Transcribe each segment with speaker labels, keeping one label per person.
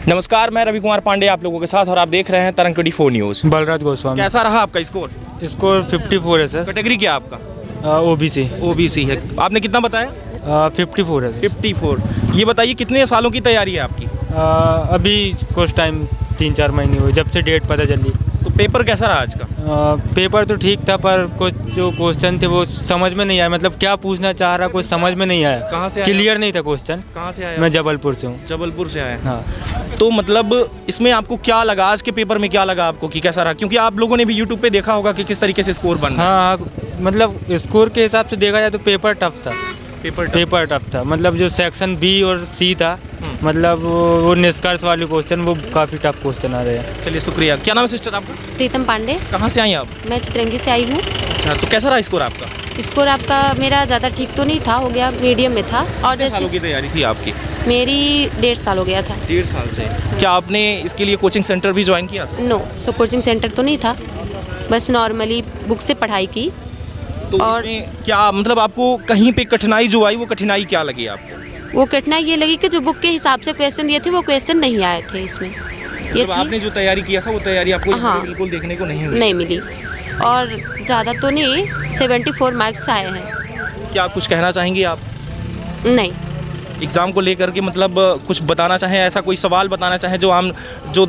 Speaker 1: नमस्कार, मैं रवि कुमार पांडे आप लोगों के साथ और आप देख रहे हैं तरंग 24 न्यूज़।
Speaker 2: बलराज गोस्वामी।
Speaker 1: कैसा रहा आपका स्कोर?
Speaker 2: स्कोर 54 है सर।
Speaker 1: कैटेगरी क्या आपका?
Speaker 2: ओबीसी।
Speaker 1: ओबीसी है। आपने कितना बताया?
Speaker 2: 54 है।
Speaker 1: 54। ये बताइए कितने सालों की तैयारी है आपकी?
Speaker 2: अभी कुछ टाइम 3-4 महीने हुए जब से डेट पता चली।
Speaker 1: तो पेपर कैसा रहा आज का?
Speaker 2: पेपर तो ठीक था पर कुछ जो क्वेश्चन थे वो समझ में नहीं आया, मतलब क्या पूछना चाह रहा कुछ समझ में नहीं आया।
Speaker 1: कहाँ से आए?
Speaker 2: क्लियर नहीं था क्वेश्चन।
Speaker 1: कहाँ से आए?
Speaker 2: मैं जबलपुर से हूँ।
Speaker 1: जबलपुर से आए।
Speaker 2: हाँ।
Speaker 1: तो मतलब इसमें आपको क्या लगा, आज के पेपर में क्या लगा आपको कि कैसा रहा? क्योंकि आप लोगों ने भी यूट्यूब पे देखा होगा कि किस तरीके से स्कोर बन रहा है।
Speaker 2: हाँ, मतलब स्कोर के हिसाब से देखा जाए तो पेपर टफ था। पेपर टफ था, मतलब जो सेक्शन बी और सी था, मतलब वो निष्कर्ष वाले क्वेश्चन वो काफ़ी टफ क्वेश्चन आ रहे हैं।
Speaker 1: चलिए शुक्रिया। क्या नाम है सिस्टर आपका?
Speaker 3: प्रीतम पांडे।
Speaker 1: कहाँ से आई आप?
Speaker 3: मैं चित्रंगी से आई हूँ।
Speaker 1: अच्छा, तो कैसा रहा स्कोर आपका?
Speaker 3: स्कोर आपका मेरा ज़्यादा ठीक तो नहीं था, हो गया मीडियम में था। और
Speaker 1: कितने सालों
Speaker 3: जैसे
Speaker 1: की तैयारी थी आपकी?
Speaker 3: मेरी 1.5 साल हो गया था।
Speaker 1: 1.5 साल से। क्या आपने इसके लिए कोचिंग सेंटर भी ज्वाइन किया था?
Speaker 3: नो, सो कोचिंग सेंटर तो नहीं था, बस नॉर्मली बुक से पढ़ाई की।
Speaker 1: तो
Speaker 3: और
Speaker 1: इसमें क्या मतलब आपको कहीं पे कठिनाई जो आई वो कठिनाई क्या लगी आपको?
Speaker 3: वो कठिनाई ये लगी कि जो बुक के हिसाब से क्वेश्चन दिए थे वो क्वेश्चन नहीं आए थे इसमें। ये
Speaker 1: मतलब आपने जो तैयारी किया था वो तैयारी आपको यहाँ पे
Speaker 3: हाँ।
Speaker 1: बिल्कुल देखने को नहीं मिली?
Speaker 3: नहीं मिली, और ज़्यादा तो नहीं, 74 मार्क्स आए हैं।
Speaker 1: क्या कुछ कहना चाहेंगी आप
Speaker 3: नहीं,
Speaker 1: एग्ज़ाम को लेकर के, मतलब कुछ बताना चाहें, ऐसा कोई सवाल बताना चाहें जो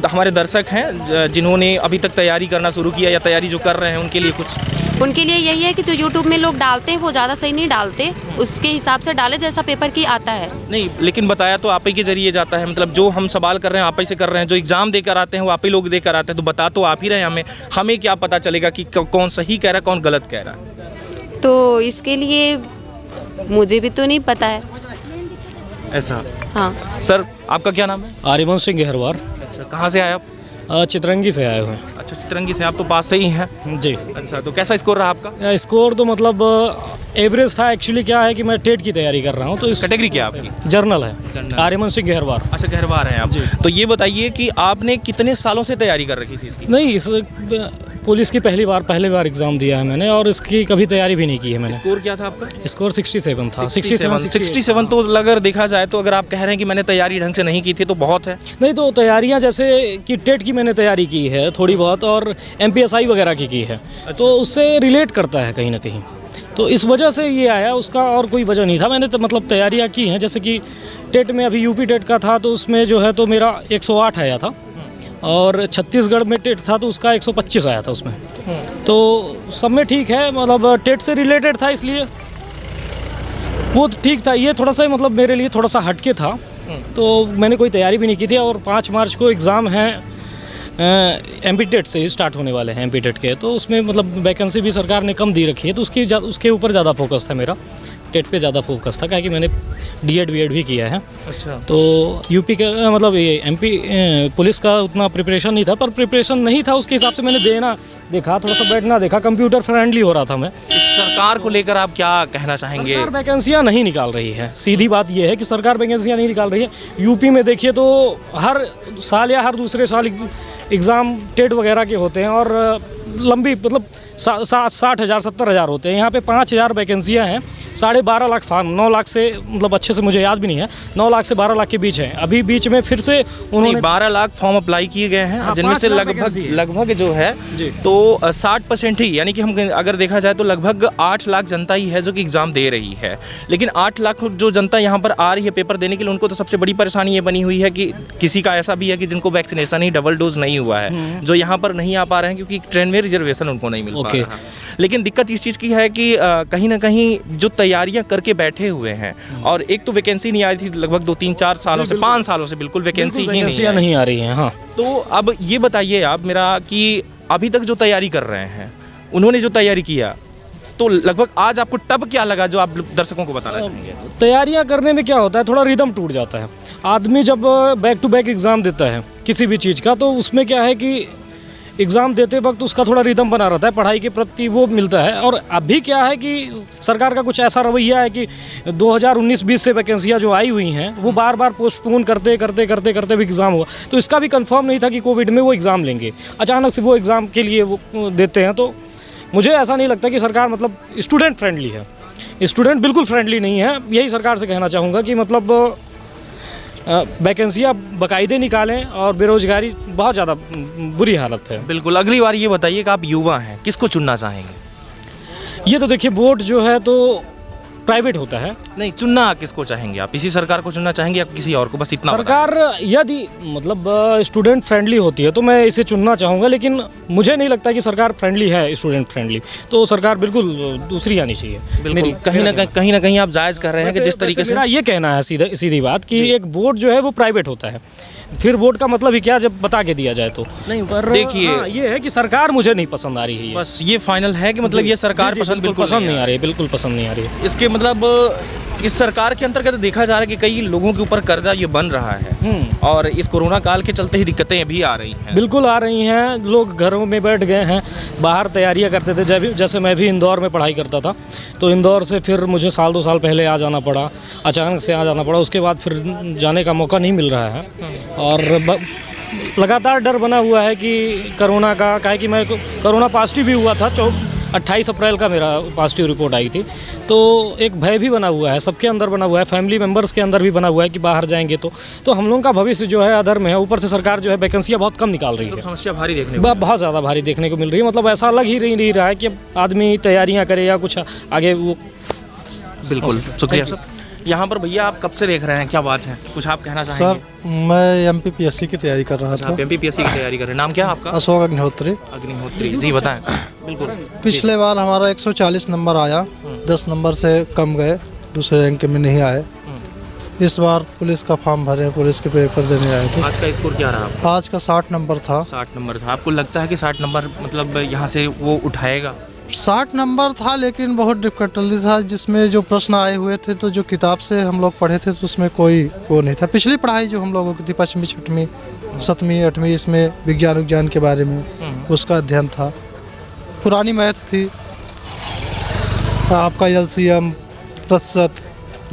Speaker 1: हमारे दर्शक हैं जिन्होंने अभी तक तैयारी करना शुरू किया या तैयारी जो कर रहे हैं उनके लिए कुछ?
Speaker 3: उनके लिए यही है कि जो यूट्यूब में लोग डालते हैं वो ज़्यादा सही नहीं डालते, उसके हिसाब से डाले जैसा पेपर की आता है।
Speaker 1: नहीं, लेकिन बताया तो आप ही के जरिए जाता है, मतलब जो हम सवाल कर रहे हैं आप ही से कर रहे हैं, जो एग्ज़ाम देकर आते हैं वो आप ही लोग देकर आते हैं, तो बता तो आप ही रहे हैं हमें क्या पता चलेगा कि कौन सही कह रहा है कौन गलत कह रहा है?
Speaker 3: तो इसके लिए मुझे भी तो नहीं पता है
Speaker 1: ऐसा।
Speaker 3: हाँ।
Speaker 1: सर आपका क्या नाम है?
Speaker 4: आर्यमन सिंह गहरवार।
Speaker 1: अच्छा, कहाँ से आए आप?
Speaker 4: चित्रंगी से आए हुए हैं।
Speaker 1: अच्छा, चित्रंगी से। आप तो पास से ही हैं।
Speaker 4: जी।
Speaker 1: अच्छा, तो कैसा स्कोर रहा आपका?
Speaker 4: स्कोर तो मतलब एवरेज था। एक्चुअली क्या है कि मैं टेट की तैयारी कर रहा हूँ, तो इस
Speaker 1: कैटेगरी क्या है आपकी?
Speaker 4: जर्नल है।
Speaker 1: जर्नल।
Speaker 4: आर्यमन सिंह गहरवार।
Speaker 1: अच्छा, गहरवार हैं आप।
Speaker 4: जी।
Speaker 1: तो ये बताइए कि आपने कितने सालों से तैयारी कर रखी थी इसकी?
Speaker 4: नहीं, इस पुलिस की पहली बार एग्ज़ाम दिया है मैंने, और इसकी कभी तैयारी भी नहीं की है मैंने।
Speaker 1: स्कोर क्या था आपका?
Speaker 4: स्कोर 67 था।
Speaker 1: 67 तो अगर देखा जाए तो अगर आप कह रहे हैं कि मैंने तैयारी ढंग से नहीं की थी तो बहुत है।
Speaker 4: नहीं, तो तैयारियां जैसे कि टेट की मैंने तैयारी की है थोड़ी बहुत, और MPSI वगैरह की है। तो उससे रिलेट करता है कहीं ना कहीं, तो इस वजह से ये आया, उसका और कोई वजह नहीं था। मैंने तो मतलब तैयारियां की हैं, जैसे कि टेट में अभी यूपी टेट का था तो उसमें जो है तो मेरा 108 आया था, और छत्तीसगढ़ में टेट था तो उसका 125 आया था उसमें। तो सब में ठीक है, मतलब टेट से रिलेटेड था इसलिए वो ठीक था। ये थोड़ा सा मतलब मेरे लिए थोड़ा सा हटके था, तो मैंने कोई तैयारी भी नहीं की थी। और 5 मार्च को एग्ज़ाम है, MP टेट से ही स्टार्ट होने वाले हैं MP टेट के, तो उसमें मतलब वैकेंसी भी सरकार ने कम दी रखी है, तो उसके ऊपर ज़्यादा फोकस था मेरा। टेट पे ज़्यादा फोकस था, क्या कि मैंने DED भी किया है।
Speaker 1: अच्छा।
Speaker 4: तो यूपी का मतलब ये MP पुलिस का उतना प्रिपरेशन नहीं था, पर प्रिपरेशन नहीं था उसके हिसाब से मैंने देखा, थोड़ा सा बैठना देखा, कंप्यूटर फ्रेंडली हो रहा था मैं।
Speaker 1: सरकार को लेकर आप क्या कहना चाहेंगे?
Speaker 4: सरकार वैकेंसियाँ नहीं निकाल रही है, सीधी बात ये है कि सरकार वैकेंसियाँ नहीं निकाल रही है। यूपी में देखिए तो हर साल या हर दूसरे साल एग्ज़ाम टेट वगैरह के होते हैं, और लंबी मतलब 60,000 70,000 होते हैं। यहाँ पे 5,000 वैकेंसियाँ हैं, 12.5 लाख फॉर्म, 9 लाख से मतलब अच्छे से मुझे याद भी नहीं है, 9 लाख से 12 लाख के बीच है। अभी बीच में फिर से उन्होंने
Speaker 1: 12 लाख फॉर्म अप्लाई किए गए हैं,
Speaker 4: हाँ,
Speaker 1: जिनमें से
Speaker 4: 5 लाख वैकेंसी है।
Speaker 1: लगभग जो है तो 60% ही, यानी कि हम अगर देखा जाए तो लगभग 8 लाख जनता ही है जो कि एग्ज़ाम दे रही है। लेकिन 8 लाख जो जनता यहाँ पर आ रही है पेपर देने के लिए, उनको तो सबसे बड़ी परेशानी ये बनी हुई है कि किसी का ऐसा भी है कि जिनको वैक्सीनेशन ही डबल डोज नहीं हुआ है, जो यहाँ पर नहीं आ पा रहे हैं क्योंकि ट्रेन में रिजर्वेशन उनको नहीं मिल पा रहा है। लेकिन दिक्कत इस चीज़ की है कि कहीं ना कहीं जो तैयारियां करके बैठे हुए हैं, और एक तो वैकेंसी नहीं आई थी लगभग 2-3-4 सालों से, 5 सालों से बिल्कुल वैकेंसी ही
Speaker 4: नहीं आ रही है। हाँ,
Speaker 1: तो अब ये बताइए आप मेरा कि अभी तक जो तैयारी कर रहे हैं, उन्होंने जो तैयारी किया, तो लगभग आज आपको टब क्या लगा जो आप दर्शकों को बताना चाहेंगे?
Speaker 4: तैयारियां करने में क्या होता है, थोड़ा रिदम टूट जाता है। आदमी जब बैक टू बैक एग्ज़ाम देता है किसी भी चीज़ का, तो उसमें क्या है कि एग्ज़ाम देते वक्त उसका थोड़ा रिदम बना रहता है, पढ़ाई के प्रति वो मिलता है। और अभी क्या है कि सरकार का कुछ ऐसा रवैया है कि 2019-20 से वैकेंसियाँ जो आई हुई हैं वो बार बार पोस्टपोन करते भी एग्ज़ाम हुआ। तो इसका भी कंफर्म नहीं था कि कोविड में वो एग्ज़ाम लेंगे, अचानक से वो एग्ज़ाम के लिए वो देते हैं। तो मुझे ऐसा नहीं लगता कि सरकार मतलब स्टूडेंट फ्रेंडली है। स्टूडेंट बिल्कुल फ्रेंडली नहीं है। यही सरकार से कहना चाहूँगा कि मतलब वैकेंसियाँ बाकायदे निकालें और बेरोजगारी बहुत ज़्यादा बुरी हालत है।
Speaker 1: बिल्कुल। अगली बार ये बताइए कि आप युवा हैं, किसको चुनना चाहेंगे?
Speaker 4: ये तो देखिए वोट जो है तो प्राइवेट होता है।
Speaker 1: नहीं, चुनना किसको चाहेंगे आप? इसी सरकार को चुनना चाहेंगे या किसी और को? बस इतना बता
Speaker 4: सरकार यदि मतलब स्टूडेंट फ्रेंडली होती है तो मैं इसे चुनना चाहूँगा, लेकिन मुझे नहीं लगता कि सरकार फ्रेंडली है, स्टूडेंट फ्रेंडली। तो सरकार बिल्कुल दूसरी आनी चाहिए।
Speaker 1: बिल्कुल। कहीं ना कहीं आप जायज़ कर रहे हैं कि जिस तरीके से
Speaker 4: मेरा ये कहना है सीधी बात कि एक वोट जो है वो प्राइवेट होता है। फिर वोट का मतलब ही क्या जब बता के दिया जाए तो।
Speaker 1: नहीं,
Speaker 4: पर
Speaker 1: देखिए,
Speaker 4: हाँ, ये है कि सरकार मुझे नहीं पसंद आ रही है।
Speaker 1: बस ये फाइनल है कि मतलब ये सरकार पसंद बिल्कुल
Speaker 4: पसंद नहीं आ रही है, बिल्कुल पसंद नहीं आ रही है।
Speaker 1: इसके मतलब इस सरकार के अंतर्गत देखा जा रहा है कि कई लोगों के ऊपर कर्जा ये बन रहा है और इस कोरोना काल के चलते ही दिक्कतें भी आ रही हैं।
Speaker 4: बिल्कुल आ रही हैं। लोग घरों में बैठ गए हैं, बाहर तैयारियां करते थे। जैसे मैं भी इंदौर में पढ़ाई करता था, तो इंदौर से फिर मुझे 2 साल पहले आ जाना पड़ा, अचानक से आ जाना पड़ा। उसके बाद फिर जाने का मौका नहीं मिल रहा है और लगातार डर बना हुआ है कि कोरोना का, काहे कि मैं कोरोना पॉजिटिव भी हुआ था। 28 अप्रैल का मेरा पॉजिटिव रिपोर्ट आई थी। तो एक भय भी बना हुआ है, सबके अंदर बना हुआ है, फैमिली मेम्बर्स के अंदर भी बना हुआ है कि बाहर जाएंगे तो हम लोगों का भविष्य जो है अधर में है। ऊपर से सरकार जो है वैकेंसियाँ बहुत कम निकाल रही है।
Speaker 1: समस्या भारी देखने को
Speaker 4: बहुत ज़्यादा भारी देखने को मिल रही है। मतलब ऐसा लग ही नहीं रहा है कि आदमी तैयारियाँ करे या कुछ आगे वो।
Speaker 1: बिल्कुल, शुक्रिया सर। यहाँ पर भैया आप कब से देख रहे हैं, क्या बात है, कुछ आप कहना चाहेंगे?
Speaker 5: सर मैं MPPSC की तैयारी कर रहा था।
Speaker 1: आप MPPSC की तैयारी कर रहे हैं, नाम क्या है आपका?
Speaker 5: अशोक अग्निहोत्री।
Speaker 1: अग्निहोत्री जी, बताएं। बिल्कुल।
Speaker 5: पिछले बार हमारा 140 नंबर आया, 10 नंबर से कम गए, दूसरे रैंक में नहीं आए। इस बार पुलिस का फॉर्म भरे, पुलिस के पेपर देने आए थे।
Speaker 1: आज का स्कोर क्या रहा?
Speaker 5: आज का 60 नंबर था।
Speaker 1: 60 नंबर था। आपको लगता है कि 60 नंबर मतलब यहाँ से वो उठाएगा?
Speaker 5: 60 नंबर था, लेकिन बहुत डिफिकल्टी था। जिसमें जो प्रश्न आए हुए थे तो जो किताब से हम लोग पढ़े थे तो उसमें कोई वो नहीं था। पिछली पढ़ाई जो हम लोगों की थी 5वीं 6वीं 7वीं 8वीं, इसमें विज्ञान के बारे में उसका अध्ययन था। पुरानी मैथ थी, आपका LCM, प्रतिशत,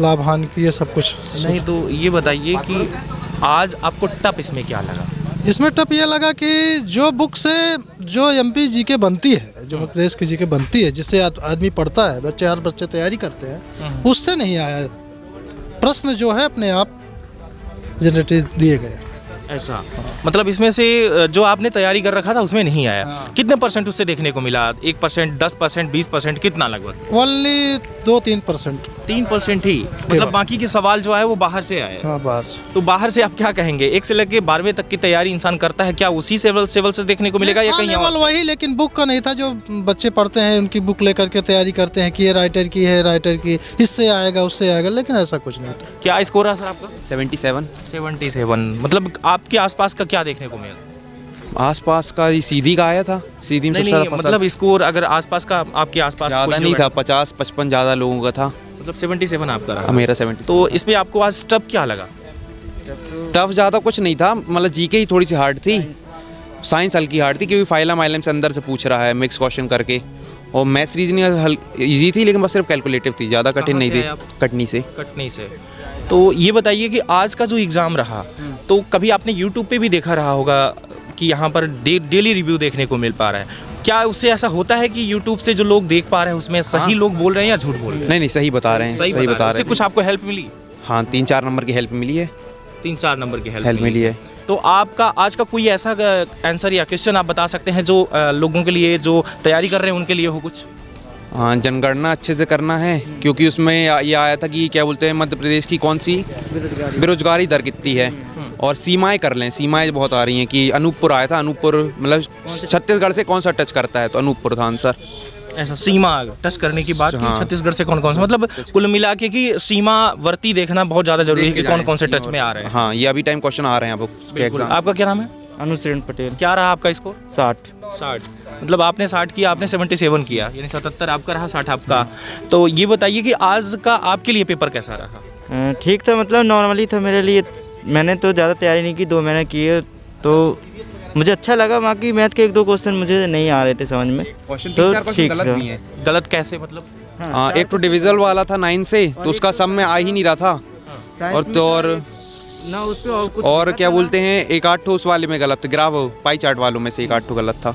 Speaker 5: लाभांश, ये सब कुछ।
Speaker 1: नहीं, तो ये बताइए कि आज आपको टफ इसमें क्या लगा?
Speaker 5: इसमें टफ ये लगा कि जो बुक से जो MP GK बनती है, जो प्रेस की GK बनती है, जिससे आदमी पढ़ता है, हर बच्चे तैयारी करते हैं, उससे नहीं आया। प्रश्न जो है अपने आप जनरेटिव दिए गए।
Speaker 1: ऐसा मतलब इसमें से जो आपने तैयारी कर रखा था उसमें नहीं आया। कितने % उससे देखने को मिला? 1%, 10%, 20%, कितना लगभग?
Speaker 5: ओनली 2-3%।
Speaker 1: 3% ही? मतलब बाकी के सवाल जो आए वो बाहर से आए?
Speaker 5: हाँ, बाहर से।
Speaker 1: तो बाहर से आप क्या कहेंगे? 1 से लेकर 12वीं तक की तैयारी इंसान करता है, क्या उसी सेवल से देखने को मिलेगा या कहीं और?
Speaker 5: वही, लेकिन बुक का नहीं था। जो बच्चे पढ़ते हैं उनकी बुक लेकर के तैयारी करते हैं कि ये राइटर की है, राइटर की इससे आएगा उससे आएगा, लेकिन ऐसा कुछ नहीं था।
Speaker 1: क्या स्कोर है सर आपका?
Speaker 6: 77।
Speaker 1: मतलब आपके आसपास का क्या देखने को मिला?
Speaker 6: आसपास का ये सीधी का आया था, सीधी में सबसे
Speaker 1: नहीं,
Speaker 6: ज्यादा
Speaker 1: मतलब स्कोर अगर आसपास का, आपके आसपास
Speaker 6: ज़्यादा नहीं था, 50-55 ज़्यादा लोगों का था।
Speaker 1: मतलब 77 आपका रहा?
Speaker 6: मेरा 70।
Speaker 1: तो इसमें आपको आज टफ क्या लगा?
Speaker 6: टफ ज़्यादा कुछ नहीं था, मतलब GK ही थोड़ी सी हार्ड थी। साइंस हल्की हार्ड थी क्योंकि फाइलम आइलम से अंदर से पूछ रहा है, मिक्स क्वेश्चन करके। और मैथ्स रीजनिंग ईजी थी, लेकिन बस सिर्फ कैलकुलेटिव थी, ज़्यादा कठिन नहीं थी। कटनी से। तो ये बताइए कि आज का जो एग्ज़ाम रहा, तो कभी आपने यूट्यूब पे भी देखा रहा होगा कि यहाँ पर डेली रिव्यू देखने को मिल पा रहा है। क्या उससे ऐसा होता है कि यूट्यूब से जो लोग देख पा रहे हैं उसमें सही लोग बोल रहे हैं या झूठ बोल रहे हैं? नहीं, सही बता रहे हैं, सही बता रहे
Speaker 1: हैं। उससे कुछ आपको हेल्प मिली?
Speaker 6: हाँ, 3-4 नंबर की हेल्प मिली है।
Speaker 1: 3-4 नंबर की
Speaker 6: हेल्प मिली है।
Speaker 1: तो आपका आज का कोई ऐसा आंसर या क्वेश्चन आप बता सकते हैं जो लोगों के लिए, जो तैयारी कर रहे हैं उनके लिए हो कुछ?
Speaker 6: हाँ, जनगणना अच्छे से करना है, क्योंकि उसमें ये आया था कि क्या बोलते हैं, मध्य प्रदेश की कौन सी बेरोजगारी दर कितनी है, और सीमाएं कर लें। सीमाएं बहुत आ रही हैं कि अनूपपुर आया था, अनूपपुर मतलब छत्तीसगढ़ से कौन सा टच करता है, तो अनूपपुर था आंसर।
Speaker 1: ऐसा सीमा टच करने की बात की, छत्तीसगढ़ से कौन कौन सा, मतलब कुल मिला के कि सीमावर्ती देखना बहुत ज़्यादा जरूरी है कि कौन कौन से टच में आ रहे हैं।
Speaker 6: हाँ, ये अभी टाइम क्वेश्चन आ रहे हैं अब।
Speaker 1: आपका क्या नाम है?
Speaker 2: अनुसरण पटेल।
Speaker 1: क्या रहा आपका स्कोर?
Speaker 2: 60।
Speaker 1: मतलब आपने 60 किया, आपने 77 किया, यानी 77 आपका रहा, 60 आपका। तो ये बताइए कि आज का आपके लिए पेपर कैसा रहा?
Speaker 7: ठीक था, मतलब नॉर्मली था मेरे लिए। मैंने तो ज़्यादा तैयारी नहीं की, 2 महीने किए, तो मुझे अच्छा लगा। बाकी मैथ के 1-2 क्वेश्चन मुझे नहीं आ रहे थे समझ में।
Speaker 6: तो ठीक गलत भी है।
Speaker 1: गलत कैसे मतलब?
Speaker 6: हाँ, एक तो डिविजल वाला था 9 से, तो उसका सम में आ ही नहीं रहा था। और तो और क्या बोलते हैं, 1-8 उस वाले में गलत, ग्राफ पाई चार्ट वालों में से 1-8 गलत था।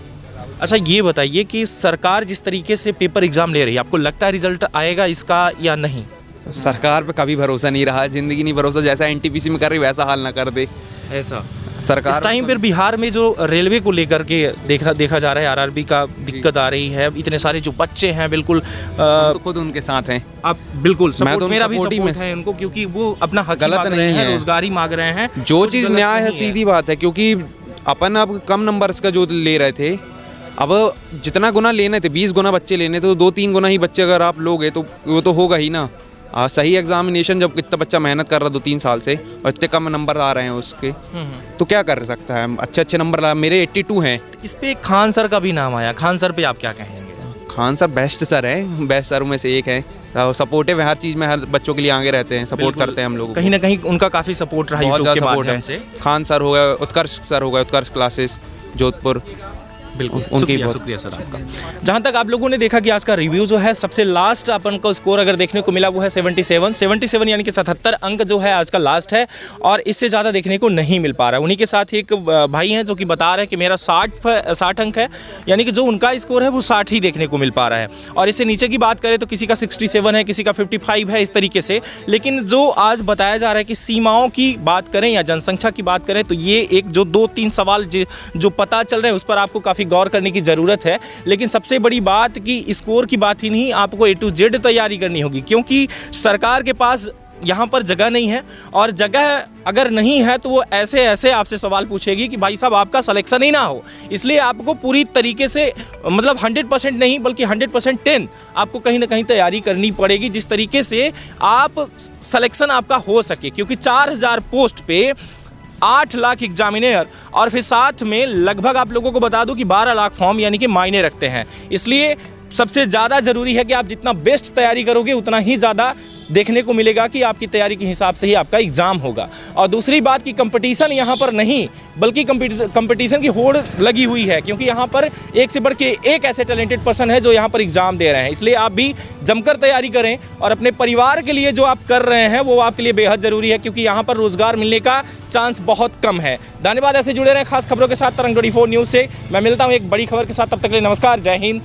Speaker 1: अच्छा, ये बताइए कि सरकार जिस तरीके से पेपर एग्जाम ले रही है, आपको लगता है रिजल्ट आएगा इसका या नहीं?
Speaker 6: सरकार पे कभी भरोसा नहीं रहा, ज़िंदगी नहीं भरोसा, जैसा एनटीपीसी में कर रही वैसा हाल ना कर दे
Speaker 1: ऐसा
Speaker 6: सरकार।
Speaker 1: इस टाइम पर बिहार में जो रेलवे को लेकर के देखा जा रहा है, आरआरबी का दिक्कत आ रही है, इतने सारे जो बच्चे हैं बिल्कुल
Speaker 6: हम तो खुद उनके साथ हैं।
Speaker 1: आप बिल्कुल
Speaker 6: मैं तो
Speaker 1: मेरा भी
Speaker 6: सपोर्ट ही
Speaker 1: सपोर्ट
Speaker 6: में
Speaker 1: है उनको, क्योंकि वो अपना हक
Speaker 6: गलत
Speaker 1: मांग रहे
Speaker 6: नहीं
Speaker 1: हैं,
Speaker 6: है।
Speaker 1: रोजगारी मांग रहे हैं,
Speaker 6: जो
Speaker 1: कुछ
Speaker 6: चीज़
Speaker 1: गलत
Speaker 6: न्याय है
Speaker 1: नहीं
Speaker 6: सीधी बात है, क्योंकि अपन अब कम नंबर्स का जो ले रहे थे, अब जितना गुना लेने थे 20 गुना बच्चे लेने थे, तो 2-3 गुना ही बच्चे अगर आप लोगे तो वो तो होगा ही ना। सही एग्जामिनेशन जब इतना बच्चा मेहनत कर रहा 2-3 साल से और इतने कम नंबर आ रहे हैं उसके, तो क्या कर सकता है। अच्छे नंबर ला, मेरे 82 हैं।
Speaker 1: इस पे खान सर का भी नाम आया, खान सर पे आप क्या कहेंगे?
Speaker 6: खान सर बेस्ट सर हैं, बेस्ट सर में से एक हैं, सपोर्टिव है हर चीज़ में, हर बच्चों के लिए आगे रहते हैं, सपोर्ट
Speaker 1: बिल्कुल।
Speaker 6: करते हैं हम लोगों को।
Speaker 1: कहीं ना कहीं उनका काफ़ी सपोर्ट रहा
Speaker 6: बहुत
Speaker 1: यूट्यूब के
Speaker 6: ज़्यादा सपोर्ट
Speaker 1: माध्यम
Speaker 6: है।
Speaker 1: से।
Speaker 6: खान सर हो गया, उत्कर्ष सर हो गया, उत्कर्ष क्लासेस जोधपुर,
Speaker 1: बिल्कुल,
Speaker 6: उनकी
Speaker 1: शुक्रिया
Speaker 6: बहुत-
Speaker 1: शुक्रिया सर आपका। जहाँ तक आप लोगों ने देखा कि आज का रिव्यू जो है, सबसे लास्ट अपन को स्कोर अगर देखने को मिला वो है 77 यानी कि 77 अंक जो है आज का लास्ट है, और इससे ज़्यादा देखने को नहीं मिल पा रहा है। उन्हीं के साथ एक भाई हैं जो कि बता रहे हैं कि मेरा 60 अंक है, यानी कि जो उनका स्कोर है वो 60 ही देखने को मिल पा रहा है। और इससे नीचे की बात करें तो किसी का 67 है, किसी का 55 है, इस तरीके से। लेकिन जो आज बताया जा रहा है कि सीमाओं की बात करें या जनसंख्या की बात करें, तो ये एक जो 2-3 सवाल जो पता चल रहे हैं उस पर आपको काफ़ी गौर करने की ज़रूरत है। लेकिन सबसे बड़ी बात कि स्कोर की बात ही नहीं, आपको A to Z तैयारी करनी होगी, क्योंकि सरकार के पास यहाँ पर जगह नहीं है, और जगह अगर नहीं है तो वो ऐसे आपसे सवाल पूछेगी कि भाई साहब आपका सिलेक्शन ही ना हो। इसलिए आपको पूरी तरीके से, मतलब 100% नहीं बल्कि 100% आपको कहीं ना कहीं तैयारी करनी पड़ेगी, जिस तरीके से आप सिलेक्शन आपका हो सके। क्योंकि 4000 पोस्ट पे 8 लाख एग्जामिनर, और फिर साथ में लगभग आप लोगों को बता दूं कि 12 लाख फॉर्म यानी कि मायने रखते हैं। इसलिए सबसे ज़्यादा ज़रूरी है कि आप जितना बेस्ट तैयारी करोगे उतना ही ज़्यादा देखने को मिलेगा कि आपकी तैयारी के हिसाब से ही आपका एग्ज़ाम होगा। और दूसरी बात कि कंपटीशन यहाँ पर नहीं बल्कि कंपटीशन की होड़ लगी हुई है, क्योंकि यहाँ पर एक से बढ़ के एक ऐसे टैलेंटेड पर्सन है जो यहाँ पर एग्ज़ाम दे रहे हैं। इसलिए आप भी जमकर तैयारी करें, और अपने परिवार के लिए जो आप कर रहे हैं वो आपके लिए बेहद ज़रूरी है, क्योंकि यहाँ पर रोज़गार मिलने का चांस बहुत कम है। धन्यवाद, ऐसे जुड़े रहें खास खबरों के साथ तरंग 24 न्यूज़ से। मैं मिलता हूँ एक बड़ी खबर के साथ, तब तक के लिए नमस्कार, जय हिंद।